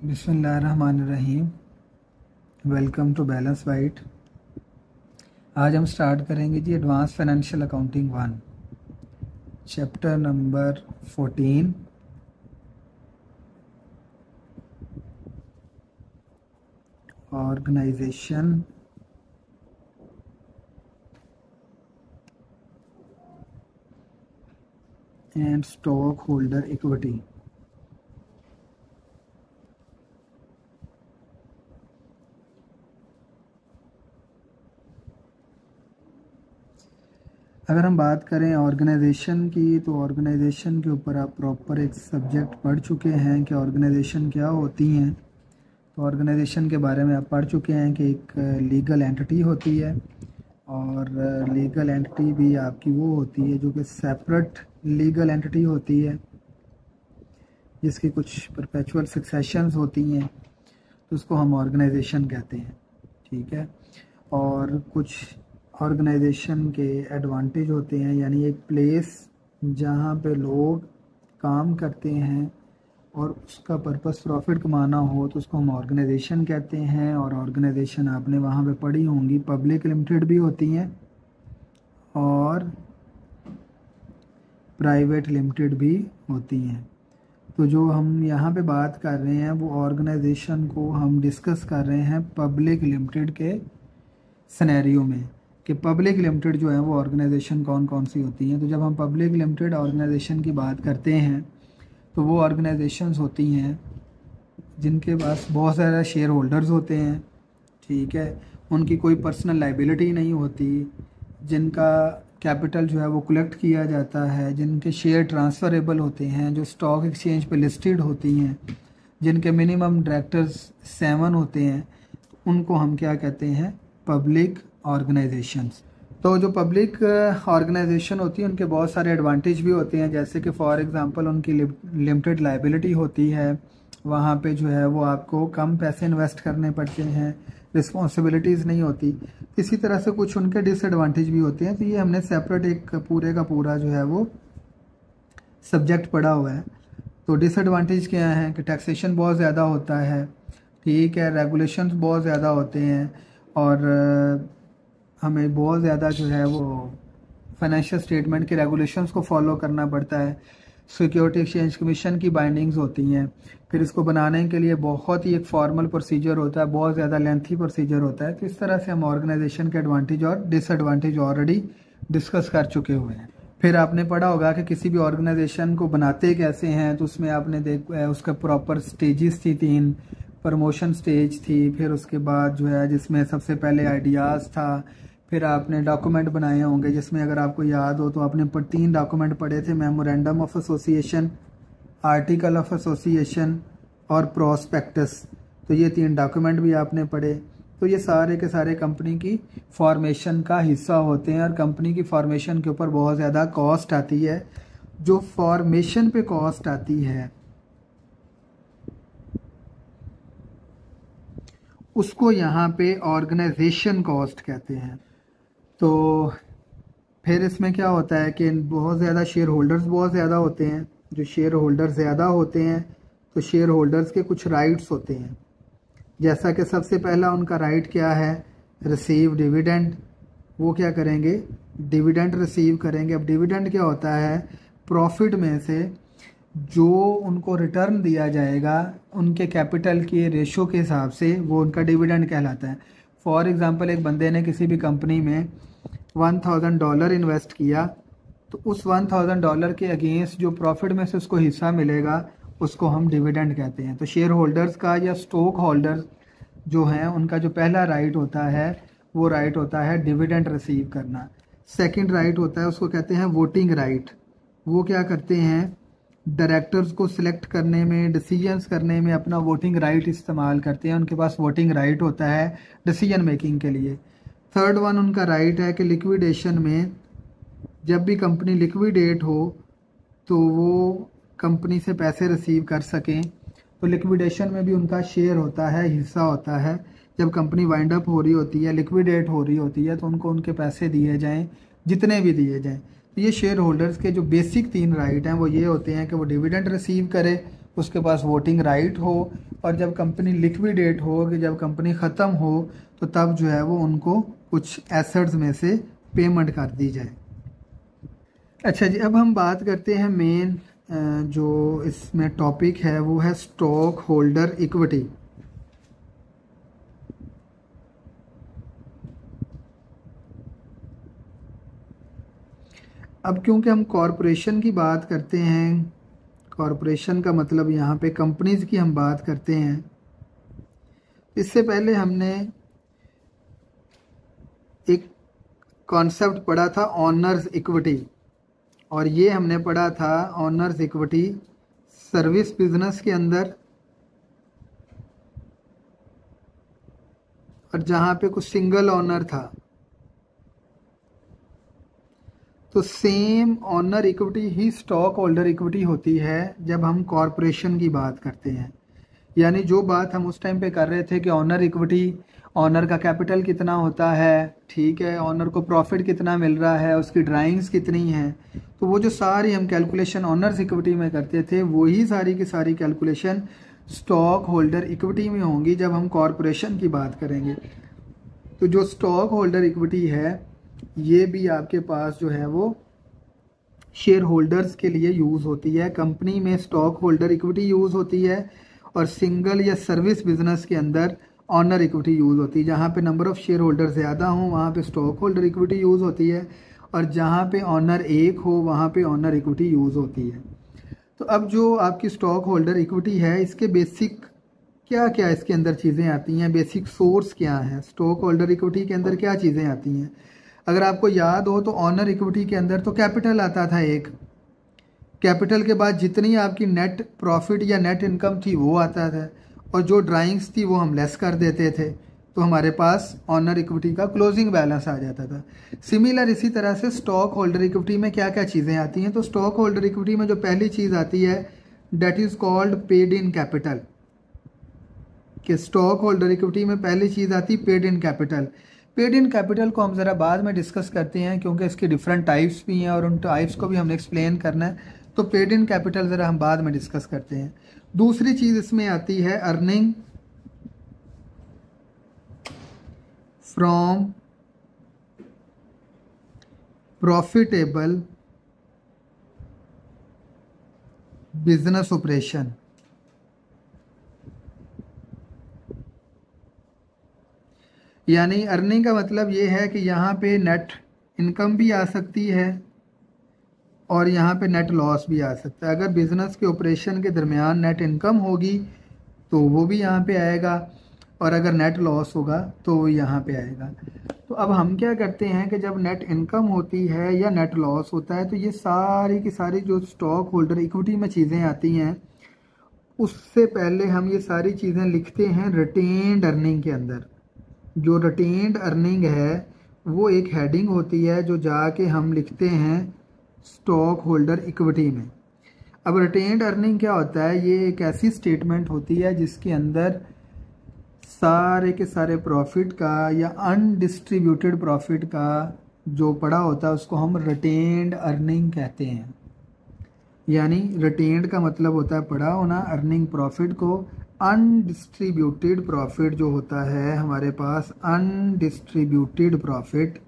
बिस्मिल्लाहिर्रहमानिर्रहीम। Welcome to balance white. आज हम स्टार्ट करेंगे जी advance financial accounting 1 chapter number 14 organisation and stock holder equity. अगर हम बात करें ऑर्गेनाइजेशन की, तो ऑर्गेनाइजेशन के ऊपर आप प्रॉपर एक सब्जेक्ट पढ़ चुके हैं कि ऑर्गेनाइजेशन क्या होती हैं। तो ऑर्गेनाइजेशन के बारे में आप पढ़ चुके हैं कि एक लीगल एंटिटी होती है, और लीगल एंटिटी भी आपकी वो होती है जो कि सेपरेट लीगल एंटिटी होती है, जिसकी कुछ परपेचुअल सक्सेशंस होती हैं, तो उसको हम ऑर्गेनाइजेशन कहते हैं। ठीक है। और कुछ ऑर्गेनाइजेशन के एडवांटेज होते हैं, यानी एक प्लेस जहाँ पे लोग काम करते हैं और उसका पर्पस प्रॉफिट कमाना हो, तो उसको हम ऑर्गेनाइजेशन कहते हैं। और ऑर्गेनाइजेशन आपने वहाँ पे पढ़ी होंगी, पब्लिक लिमिटेड भी होती हैं और प्राइवेट लिमिटेड भी होती हैं। तो जो हम यहाँ पे बात कर रहे हैं वो ऑर्गेनाइजेशन को हम डिस्कस कर रहे हैं पब्लिक लिमिटेड के सिनेरियो में, कि पब्लिक लिमिटेड जो है वो ऑर्गेनाइजेशन कौन कौन सी होती हैं। तो जब हम पब्लिक लिमिटेड ऑर्गेनाइजेशन की बात करते हैं तो वो ऑर्गेनाइजेशंस होती हैं जिनके पास बहुत ज़्यादा शेयर होल्डर्स होते हैं। ठीक है। उनकी कोई पर्सनल लाइबिलिटी नहीं होती, जिनका कैपिटल जो है वो कलेक्ट किया जाता है, जिनके शेयर ट्रांसफरेबल होते हैं, जो स्टॉक एक्सचेंज पे लिस्टेड होती हैं, जिनके मिनिमम डायरेक्टर्स 7 होते हैं, उनको हम क्या कहते हैं? Public organisations. तो जो पब्लिक ऑर्गेनाइजेशन होती है उनके बहुत सारे एडवांटेज भी होते हैं, जैसे कि फॉर एग्जांपल उनकी लिमिटेड लाइबिलिटी होती है, वहाँ पे जो है वो आपको कम पैसे इन्वेस्ट करने पड़ते हैं, रिस्पॉन्सिबिलिटीज़ नहीं होती। इसी तरह से कुछ उनके डिसएडवांटेज भी होते हैं। तो ये हमने सेपरेट एक पूरे का पूरा जो है वो सब्जेक्ट पढ़ा हुआ है। तो डिसएडवांटेज क्या है कि टैक्सेशन बहुत ज़्यादा होता है, ठीक है, रेगुलेशंस बहुत ज़्यादा होते हैं, और हमें बहुत ज़्यादा जो है वो फाइनेंशियल स्टेटमेंट के रेगुलेशंस को फॉलो करना पड़ता है। सिक्योरिटी एक्सचेंज कमीशन की बाइंडिंग्स होती हैं, फिर इसको बनाने के लिए बहुत ही एक फॉर्मल प्रोसीजर होता है, बहुत ज़्यादा लेंथी प्रोसीजर होता है। तो इस तरह से हम ऑर्गेनाइजेशन के एडवांटेज और डिसएडवांटेज ऑलरेडी डिस्कस कर चुके हुए हैं। फिर आपने पढ़ा होगा कि किसी भी ऑर्गेनाइजेशन को बनाते कैसे हैं, तो उसमें आपने उसका प्रॉपर स्टेजेस थी 3। प्रमोशन स्टेज थी, फिर उसके बाद जो है जिसमें सबसे पहले आइडियाज़ था, फिर आपने डॉक्यूमेंट बनाए होंगे जिसमें अगर आपको याद हो तो आपने 3 डॉक्यूमेंट पढ़े थे, memorandum of association, article of association और प्रोस्पेक्टस। तो ये 3 डॉक्यूमेंट भी आपने पढ़े। तो ये सारे के सारे कंपनी की फॉर्मेशन का हिस्सा होते हैं, और कंपनी की फॉर्मेशन के ऊपर बहुत ज़्यादा कॉस्ट आती है। जो फॉर्मेशन पे कॉस्ट आती है उसको यहाँ पे ऑर्गेनाइजेशन कॉस्ट कहते हैं। तो फिर इसमें क्या होता है कि बहुत ज़्यादा शेयर होल्डर्स बहुत ज़्यादा होते हैं। जो शेयर होल्डर ज़्यादा होते हैं तो शेयर होल्डर्स के कुछ राइट्स होते हैं, जैसा कि सबसे पहला उनका राइट क्या है? Receive dividend. वो क्या करेंगे? डिविडेंड रिसीव करेंगे। अब डिविडेंड क्या होता है? प्रॉफिट में से जो उनको रिटर्न दिया जाएगा उनके कैपिटल के रेशो के हिसाब से, वो उनका डिविडेंड कहलाता है। फॉर एग्जांपल एक बंदे ने किसी भी कंपनी में $1000 इन्वेस्ट किया, तो उस $1000 के अगेंस्ट जो प्रॉफिट में से उसको हिस्सा मिलेगा उसको हम डिविडेंड कहते हैं। तो शेयर होल्डर्स का या स्टॉक होल्डर्स जो हैं उनका जो पहला राइट होता है वो राइट होता है डिविडेंड रिसीव करना। सेकंड राइट होता है, उसको कहते हैं वोटिंग राइट। वो क्या करते हैं? डायरेक्टर्स को सिलेक्ट करने में, डिसीजंस करने में अपना वोटिंग राइट इस्तेमाल करते हैं। उनके पास वोटिंग राइट होता है डिसीजन मेकिंग के लिए। थर्ड वन उनका राइट है कि लिक्विडेशन में, जब भी कंपनी लिक्विडेट हो तो वो कंपनी से पैसे रिसीव कर सकें। तो लिक्विडेशन में भी उनका शेयर होता है, हिस्सा होता है। जब कंपनी वाइंड अप हो रही होती है, लिक्विडेट हो रही होती है, तो उनको उनके पैसे दिए जाएं, जितने भी दिए जाएं। तो ये शेयर होल्डर्स के जो बेसिक 3 राइट हैं वो ये होते हैं कि वो डिविडेंड रिसीव करे, उसके पास वोटिंग राइट हो, और जब कंपनी लिक्विडेट हो, कि जब कंपनी ख़त्म हो, तो तब जो है वो उनको कुछ एसेट्स में से पेमेंट कर दी जाए। अच्छा जी, अब हम बात करते हैं मेन जो इसमें टॉपिक है वो है स्टॉक होल्डर इक्विटी। अब क्योंकि हम कॉरपोरेशन की बात करते हैं, कॉरपोरेशन का मतलब यहाँ पे कंपनीज की हम बात करते हैं, इससे पहले हमने एक कॉन्सेप्ट पढ़ा था ऑनर्स इक्विटी, और ये हमने पढ़ा था ऑनर्स इक्विटी सर्विस बिजनेस के अंदर, और जहाँ पे कुछ सिंगल ऑनर था। तो सेम ऑनर इक्विटी ही स्टॉक होल्डर इक्विटी होती है जब हम कॉरपोरेशन की बात करते हैं। यानी जो बात हम उस टाइम पे कर रहे थे कि ऑनर इक्विटी, ऑनर का कैपिटल कितना होता है, ठीक है, ऑनर को प्रॉफिट कितना मिल रहा है, उसकी ड्राइंग्स कितनी हैं, तो वो जो सारी हम कैलकुलेशन ऑनर्स इक्विटी में करते थे, वही सारी की सारी कैलकुलेशन स्टॉक होल्डर इक्विटी में होंगी जब हम कॉरपोरेशन की बात करेंगे। तो जो स्टॉक होल्डर इक्विटी है ये भी आपके पास जो है वो शेयर होल्डर्स के लिए यूज़ होती है। कंपनी में स्टॉक होल्डर इक्विटी यूज़ होती है, और सिंगल या सर्विस बिजनेस के अंदर ऑनर इक्विटी यूज़ होती है। जहाँ पे नंबर ऑफ़ शेयर होल्डर ज़्यादा हों वहाँ पे स्टॉक होल्डर इक्विटी यूज़ होती है, और जहाँ पे ऑनर एक हो वहाँ पे ऑनर इक्विटी यूज़ होती है। तो अब जो आपकी स्टॉक होल्डर इक्विटी है, इसके बेसिक क्या क्या इसके अंदर चीज़ें आती हैं, बेसिक सोर्स क्या है, स्टॉक होल्डर इक्विटी के अंदर क्या चीज़ें आती हैं। अगर आपको याद हो तो ऑनर इक्विटी के अंदर तो कैपिटल आता था एक, कैपिटल के बाद जितनी आपकी नेट प्रॉफिट या नेट इनकम थी वो आता था, और जो ड्राइंग्स थी वो हम लेस कर देते थे, तो हमारे पास ऑनर इक्विटी का क्लोजिंग बैलेंस आ जाता था। सिमिलर इसी तरह से स्टॉक होल्डर इक्विटी में क्या क्या चीज़ें आती हैं। तो स्टॉक होल्डर इक्विटी में जो पहली चीज़ आती है that is called paid in capital, कि स्टॉक होल्डर इक्विटी में पहली चीज़ आती paid in capital. Paid in capital को हम ज़रा बाद में डिस्कस करते हैं, क्योंकि इसके डिफरेंट टाइप्स भी हैं और उन टाइप्स को भी हमने एक्सप्लेन करना है, तो पेड इन कैपिटल ज़रा हम बाद में डिस्कस करते हैं। दूसरी चीज़ इसमें आती है earning from profitable business operation. यानी अर्निंग का मतलब ये है कि यहाँ पे नेट इनकम भी आ सकती है और यहाँ पे नेट लॉस भी आ सकता है। अगर बिज़नेस के ऑपरेशन के दरमियान नेट इनकम होगी तो वो भी यहाँ पे आएगा, और अगर नेट लॉस होगा तो वो यहाँ पे आएगा। तो अब हम क्या करते हैं कि जब नेट इनकम होती है या नेट लॉस होता है, तो ये सारी की सारी जो स्टॉक होल्डर इक्विटी में चीज़ें आती हैं, उससे पहले हम ये सारी चीज़ें लिखते हैं रिटेन्ड अर्निंग के अंदर। जो रिटेन्ड अर्निंग है वो एक हेडिंग होती है जो जाके हम लिखते हैं स्टॉक होल्डर इक्विटी में। अब रिटेन्ड अर्निंग क्या होता है, ये एक ऐसी स्टेटमेंट होती है जिसके अंदर सारे के सारे प्रॉफिट का या अनडिस्ट्रीब्यूटेड प्रॉफिट का जो पड़ा होता है उसको हम रिटेन्ड अर्निंग कहते हैं। यानी रिटेन्ड का मतलब होता है पड़ा होना, अर्निंग प्रॉफिट को, अनडिस्ट्रीब्यूटेड प्रॉफिट जो होता है हमारे पास, अनडिस्ट्रीब्यूटेड प्रॉफिट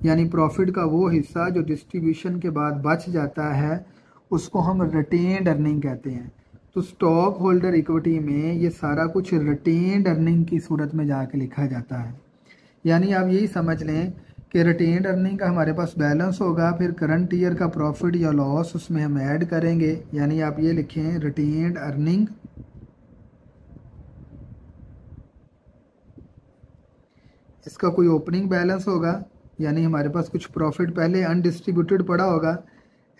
यानी प्रॉफिट का वो हिस्सा जो डिस्ट्रीब्यूशन के बाद बच जाता है, उसको हम रिटेन्ड अर्निंग कहते हैं। तो स्टॉक होल्डर इक्विटी में ये सारा कुछ रिटेन्ड अर्निंग की सूरत में जाके लिखा जाता है। यानी आप यही समझ लें कि रिटेन्ड अर्निंग का हमारे पास बैलेंस होगा, फिर करंट ईयर का प्रॉफिट या लॉस उसमें हम ऐड करेंगे। यानी आप ये लिखें रिटेन्ड अर्निंग इसका कोई ओपनिंग बैलेंस होगा, यानी हमारे पास कुछ प्रॉफिट पहले अनडिस्ट्रीब्यूटेड पड़ा होगा,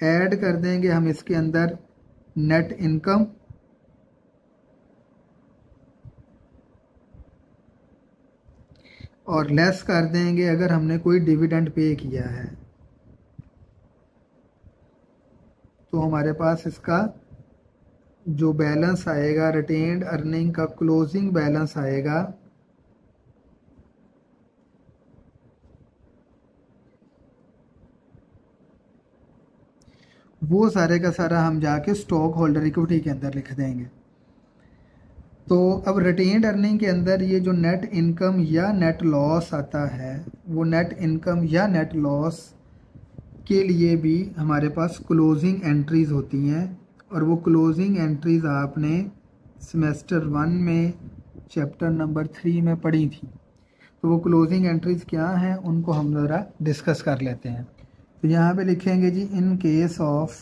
ऐड कर देंगे हम इसके अंदर नेट इनकम, और लेस कर देंगे अगर हमने कोई डिविडेंड पे किया है, तो हमारे पास इसका जो बैलेंस आएगा रिटेन्ड अर्निंग का क्लोजिंग बैलेंस आएगा वो सारे का सारा हम जाके स्टॉक होल्डर इक्विटी के अंदर लिख देंगे। तो अब रिटेन्ड अर्निंग के अंदर ये जो नेट इनकम या नेट लॉस आता है, वो नेट इनकम या नेट लॉस के लिए भी हमारे पास क्लोजिंग एंट्रीज़ होती हैं, और वो क्लोजिंग एंट्रीज़ आपने सेमेस्टर 1 में चैप्टर नंबर 3 में पढ़ी थी। तो वो क्लोजिंग एंट्रीज़ क्या हैं उनको हम ज़रा डिस्कस कर लेते हैं। तो यहाँ पे लिखेंगे जी, in case of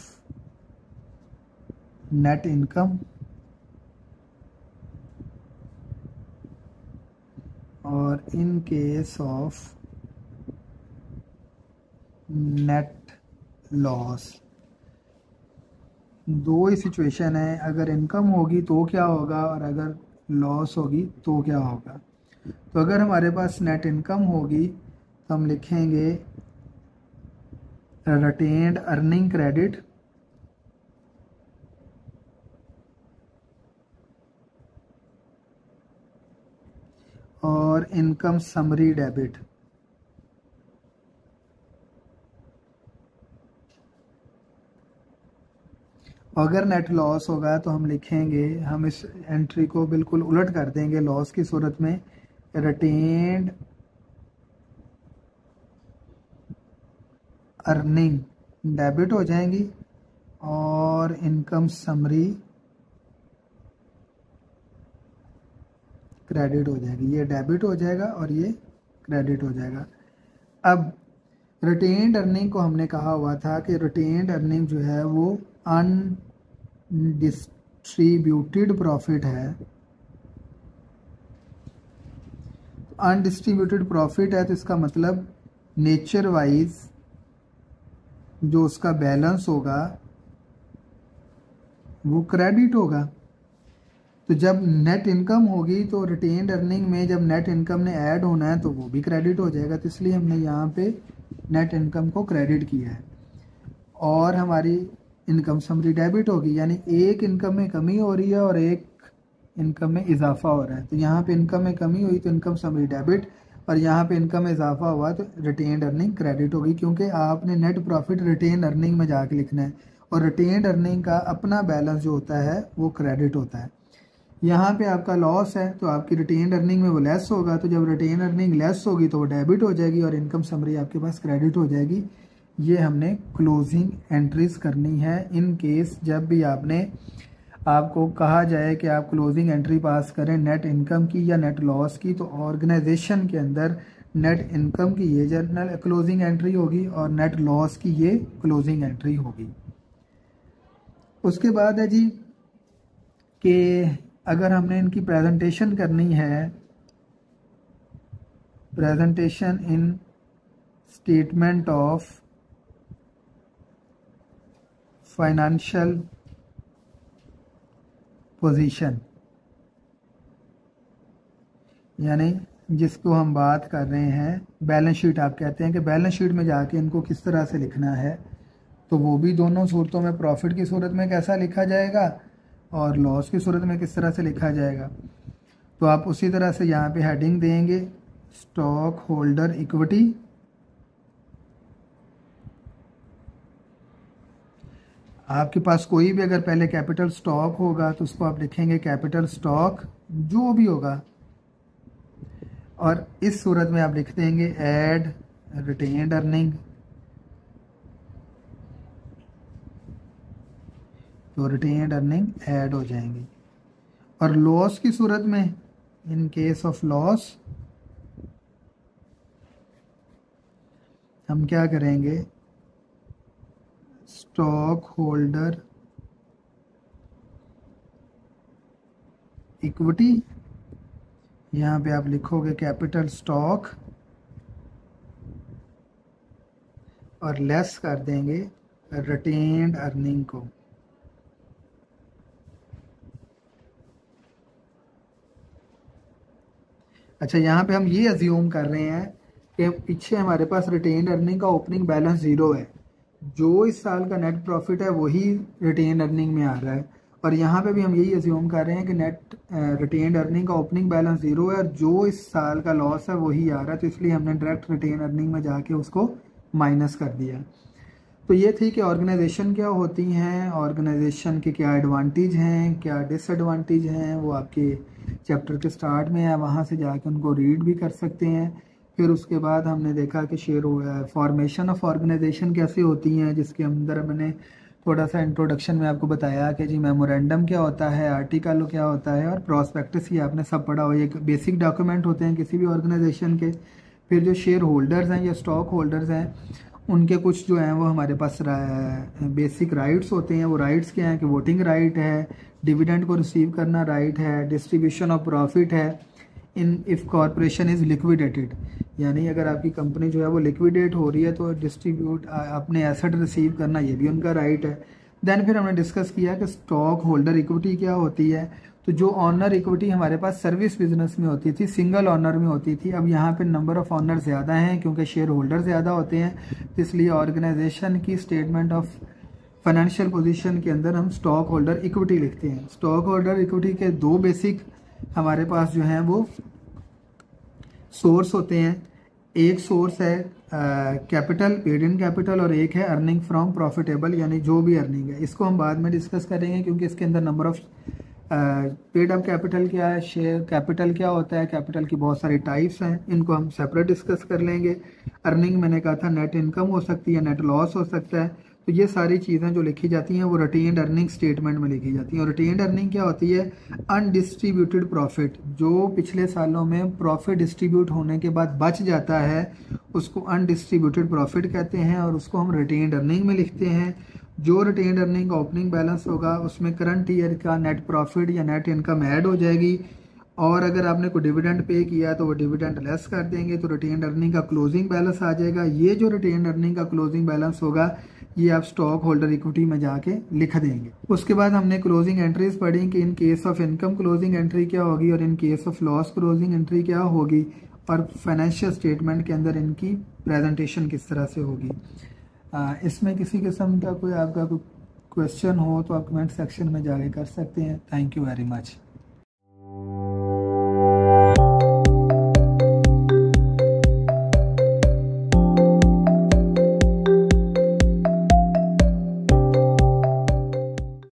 net income और in case of net loss, दो ही सिचुएशन है, अगर इनकम होगी तो क्या होगा और अगर लॉस होगी तो क्या होगा। तो अगर हमारे पास नेट इनकम होगी तो हम लिखेंगे रिटेन्ड अर्निंग क्रेडिट और इनकम समरी डेबिट। अगर नेट लॉस होगा तो हम लिखेंगे, हम इस एंट्री को बिल्कुल उलट कर देंगे, लॉस की सूरत में रिटेन्ड अर्निंग डेबिट हो जाएंगी और इनकम समरी क्रेडिट हो जाएगी। ये डेबिट हो जाएगा और ये क्रेडिट हो जाएगा। अब रिटेन्ड अर्निंग को हमने कहा हुआ था कि रिटेन्ड अर्निंग जो है वो अनडिस्ट्रीब्यूटेड प्रॉफिट है। अनडिस्ट्रीब्यूटेड प्रॉफिट है तो इसका मतलब नेचर वाइज जो उसका बैलेंस होगा वो क्रेडिट होगा। तो जब नेट इनकम होगी तो रिटेन्ड अर्निंग में जब नेट इनकम ने ऐड होना है तो वो भी क्रेडिट हो जाएगा। तो इसलिए हमने यहाँ पे नेट इनकम को क्रेडिट किया है और हमारी इनकम समरी डेबिट होगी, यानी एक इनकम में कमी हो रही है और एक इनकम में इजाफा हो रहा है। तो यहाँ पे इनकम में कमी हुई तो इनकम समरी डेबिट, और यहाँ पे इनकम में इजाफा हुआ तो रिटेन्ड अर्निंग क्रेडिट होगी, क्योंकि आपने नेट प्रॉफिट रिटेन्ड अर्निंग में जाके लिखना है और रिटेन्ड अर्निंग का अपना बैलेंस जो होता है वो क्रेडिट होता है। यहाँ पे आपका लॉस है तो आपकी रिटेन्ड अर्निंग में वो लेस होगा, तो जब रिटेन्ड अर्निंग लेस होगी तो वो डेबिट हो जाएगी और इनकम समरी आपके पास क्रेडिट हो जाएगी। ये हमने क्लोजिंग एंट्रीज करनी है। इन केस जब भी आपको कहा जाए कि आप क्लोजिंग एंट्री पास करें नेट इनकम की या नेट लॉस की, तो ऑर्गेनाइजेशन के अंदर नेट इनकम की ये जर्नल क्लोजिंग एंट्री होगी और नेट लॉस की ये क्लोजिंग एंट्री होगी। उसके बाद है जी कि अगर हमने इनकी प्रेजेंटेशन करनी है, presentation in statement of financial position, यानी जिसको हम बात कर रहे हैं बैलेंस शीट, आप कहते हैं कि बैलेंस शीट में जाके इनको किस तरह से लिखना है, तो वो भी दोनों सूरतों में प्रॉफिट की सूरत में कैसा लिखा जाएगा और लॉस की सूरत में किस तरह से लिखा जाएगा। तो आप उसी तरह से यहाँ पे हेडिंग देंगे स्टॉक होल्डर इक्विटी, आपके पास कोई भी अगर पहले कैपिटल स्टॉक होगा तो उसको आप लिखेंगे कैपिटल स्टॉक जो भी होगा, और इस सूरत में आप लिख देंगे ऐड रिटेन्ड अर्निंग। तो रिटेन्ड अर्निंग ऐड हो जाएंगी। और लॉस की सूरत में इन केस ऑफ लॉस हम क्या करेंगे, स्टॉक होल्डर इक्विटी, यहाँ पे आप लिखोगे कैपिटल स्टॉक और लेस कर देंगे रिटेन्ड अर्निंग को। अच्छा, यहाँ पे हम ये अज्यूम कर रहे हैं कि पीछे हमारे पास रिटेन्ड अर्निंग का ओपनिंग बैलेंस 0 है, जो इस साल का नेट प्रॉफिट है वही रिटेन्ड अर्निंग में आ रहा है, और यहाँ पे भी हम यही अज्यूम कर रहे हैं कि नेट रिटेन्ड अर्निंग का ओपनिंग बैलेंस 0 है और जो इस साल का लॉस है वही आ रहा है। तो इसलिए हमने डायरेक्ट रिटेन्ड अर्निंग में जाके उसको माइनस कर दिया। तो ये थी कि ऑर्गेनाइजेशन क्या होती हैं, ऑर्गेनाइजेशन के क्या एडवांटेज हैं, क्या डिसएडवांटेज हैं, वो आपके चैप्टर के स्टार्ट में है, वहाँ से जाके उनको रीड भी कर सकते हैं। फिर उसके बाद हमने देखा कि फॉर्मेशन ऑफ ऑर्गेनाइजेशन कैसे होती हैं, जिसके अंदर मैंने थोड़ा सा इंट्रोडक्शन में आपको बताया कि जी मेमोरेंडम क्या होता है, आर्टिकल क्या होता है, और प्रॉस्पेक्टस ही आपने सब पढ़ा हो। ये बेसिक डॉक्यूमेंट होते हैं किसी भी ऑर्गेनाइजेशन के। फिर जो शेयर होल्डर्स हैं या स्टॉक होल्डर्स हैं, उनके कुछ जो हैं वो हमारे पास बेसिक राइट्स होते हैं। वो राइट्स क्या हैं कि वोटिंग राइट है, डिविडेंड को रिसीव करना राइट है, डिस्ट्रीब्यूशन ऑफ प्रॉफिट है इन इफ़ कॉरपोरेशन इज़ लिक्विडेटेड, यानी अगर आपकी कंपनी जो है वो लिक्विडेट हो रही है तो डिस्ट्रीब्यूट अपने एसेट रिसीव करना, ये भी उनका राइट है। देन फिर हमने डिस्कस किया कि स्टॉक होल्डर इक्विटी क्या होती है। तो जो ऑनर इक्विटी हमारे पास सर्विस बिजनेस में होती थी, सिंगल ऑनर में होती थी, अब यहाँ पे नंबर ऑफ ऑनर ज़्यादा हैं क्योंकि शेयर होल्डर ज़्यादा होते हैं, इसलिए ऑर्गेनाइजेशन की स्टेटमेंट ऑफ फाइनेंशियल पोजीशन के अंदर हम स्टॉक होल्डर इक्विटी लिखते हैं। स्टॉक होल्डर इक्विटी के दो बेसिक हमारे पास जो हैं वो सोर्स होते हैं। एक सोर्स है कैपिटल, पेड इन कैपिटल, और एक है अर्निंग फ्रॉम प्रॉफिटेबल, यानी जो भी अर्निंग है। इसको हम बाद में डिस्कस करेंगे क्योंकि इसके अंदर number of paid up capital क्या है, शेयर कैपिटल क्या होता है, कैपिटल की बहुत सारी टाइप्स हैं, इनको हम सेपरेट डिस्कस कर लेंगे। अर्निंग मैंने कहा था नेट इनकम हो सकती है, नेट लॉस हो सकता है। तो ये सारी चीज़ें जो लिखी जाती हैं वो रिटेन्ड अर्निंग स्टेटमेंट में लिखी जाती हैं। और रिटेन्ड अर्निंग क्या होती है, अनडिस्ट्रीब्यूटेड प्रॉफिट, जो पिछले सालों में प्रॉफिट डिस्ट्रीब्यूट होने के बाद बच जाता है उसको अनडिस्ट्रीब्यूटेड प्रॉफिट कहते हैं, और उसको हम रिटेन्ड अर्निंग में लिखते हैं। जो रिटेन्ड अर्निंग का ओपनिंग बैलेंस होगा उसमें करंट ईयर का नेट प्रॉफिट या नेट इनकम ऐड हो जाएगी, और अगर आपने कोई डिविडेंड पे किया तो वो डिविडेंड लेस कर देंगे तो रिटेन्ड अर्निंग का क्लोजिंग बैलेंस आ जाएगा। ये जो रिटेन्ड अर्निंग का क्लोजिंग बैलेंस होगा ये आप स्टॉक होल्डर इक्विटी में जाके लिख देंगे। उसके बाद हमने क्लोजिंग एंट्रीज पढ़ी कि इन case of income closing entry क्या होगी और in case of loss closing entry क्या होगी, और फाइनेंशियल स्टेटमेंट के अंदर इनकी प्रेजेंटेशन किस तरह से होगी। इसमें किसी किस्म का कोई आपका कोई क्वेश्चन हो तो आप कमेंट सेक्शन में जाके कर सकते हैं। Thank you very much.